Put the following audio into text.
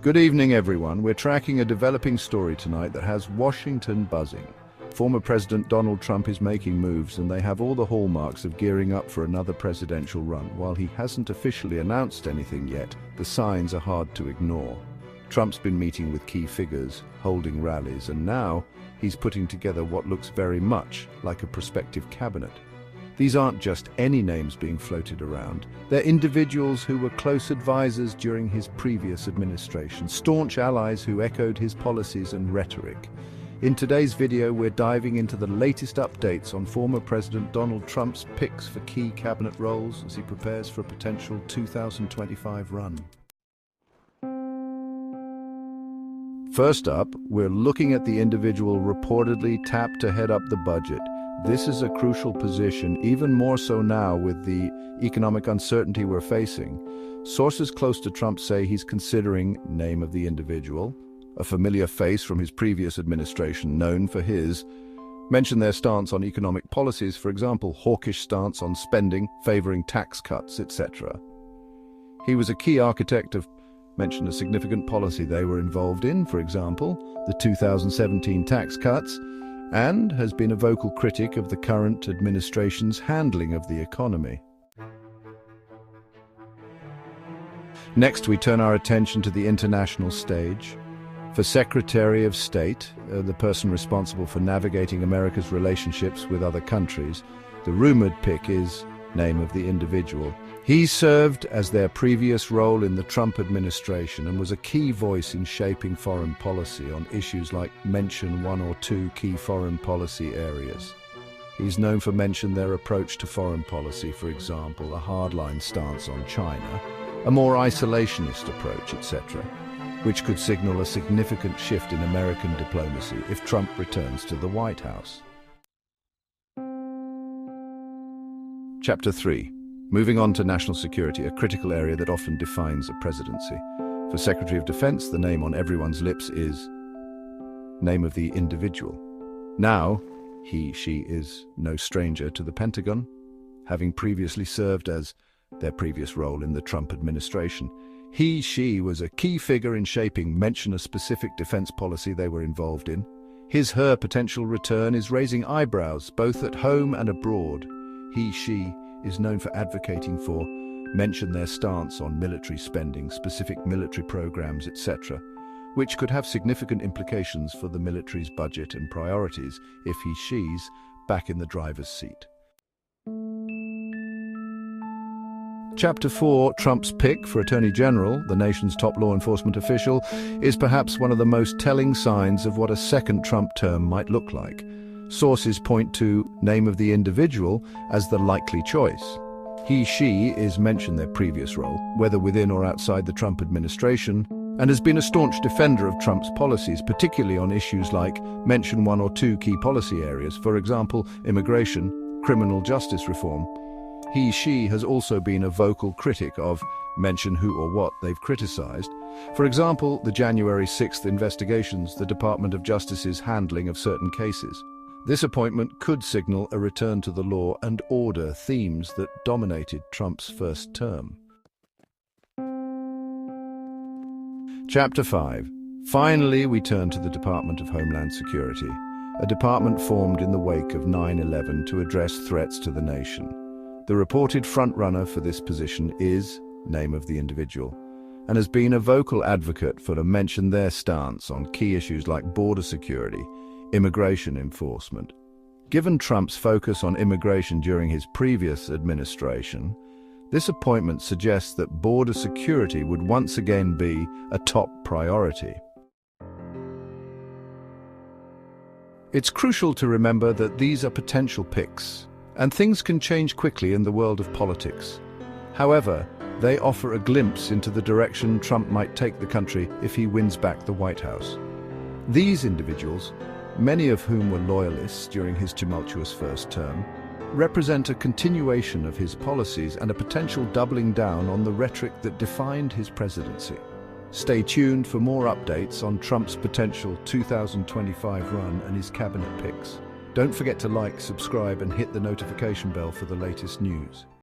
Good evening, everyone. We're tracking a developing story tonight that has Washington buzzing. Former President Donald Trump is making moves, and they have all the hallmarks of gearing up for another presidential run. While he hasn't officially announced anything yet, the signs are hard to ignore. Trump's been meeting with key figures, holding rallies, and now he's putting together what looks very much like a prospective cabinet. These aren't just any names being floated around. They're individuals who were close advisors during his previous administration, staunch allies who echoed his policies and rhetoric. In today's video, we're diving into the latest updates on former President Donald Trump's picks for key cabinet roles as he prepares for a potential 2025 run. First up, we're looking at the individual reportedly tapped to head up the budget. This is a crucial position, even more so now with the economic uncertainty we're facing. Sources close to Trump say he's considering name of the individual, a familiar face from his previous administration known for his, mention their stance on economic policies, for example, hawkish stance on spending, favoring tax cuts, etc. He was a key architect of, mention a significant policy they were involved in, for example, the 2017 tax cuts, and has been a vocal critic of the current administration's handling of the economy. Next, we turn our attention to the international stage. For Secretary of State, the person responsible for navigating America's relationships with other countries, the rumored pick is name of the individual. He served as their previous role in the Trump administration and was a key voice in shaping foreign policy on issues like mention one or two key foreign policy areas. He's known for mention their approach to foreign policy, for example, a hardline stance on China, a more isolationist approach, etc., which could signal a significant shift in American diplomacy if Trump returns to the White House. Chapter 3. Moving on to national security, a critical area that often defines a presidency. For Secretary of Defense, the name on everyone's lips is name of the individual. Now, she is no stranger to the Pentagon, having previously served as their previous role in the Trump administration. She was a key figure in shaping mention a specific defense policy they were involved in. Her potential return is raising eyebrows both at home and abroad. She is known for advocating for mention their stance on military spending, specific military programs, etc., which could have significant implications for the military's budget and priorities if she's back in the driver's seat. Chapter 4, Trump's pick for Attorney General, the nation's top law enforcement official, is perhaps one of the most telling signs of what a second Trump term might look like. Sources point to name of the individual as the likely choice. She is mentioned their previous role, whether within or outside the Trump administration, and has been a staunch defender of Trump's policies, particularly on issues like mention one or two key policy areas, for example, immigration, criminal justice reform. She has also been a vocal critic of mention who or what they've criticized. For example, the January 6th investigations, the Department of Justice's handling of certain cases. This appointment could signal a return to the law and order themes that dominated Trump's first term. Chapter 5. Finally, we turn to the Department of Homeland Security, a department formed in the wake of 9/11 to address threats to the nation. The reported frontrunner for this position is name of the individual, and has been a vocal advocate for mention their stance on key issues like border security, immigration enforcement. Given Trump's focus on immigration during his previous administration, this appointment suggests that border security would once again be a top priority. It's crucial to remember that these are potential picks, and things can change quickly in the world of politics. However, they offer a glimpse into the direction Trump might take the country if he wins back the White House. These individuals, many of whom were loyalists during his tumultuous first term, represent a continuation of his policies and a potential doubling down on the rhetoric that defined his presidency. Stay tuned for more updates on Trump's potential 2025 run and his cabinet picks. Don't forget to like, subscribe, and hit the notification bell for the latest news.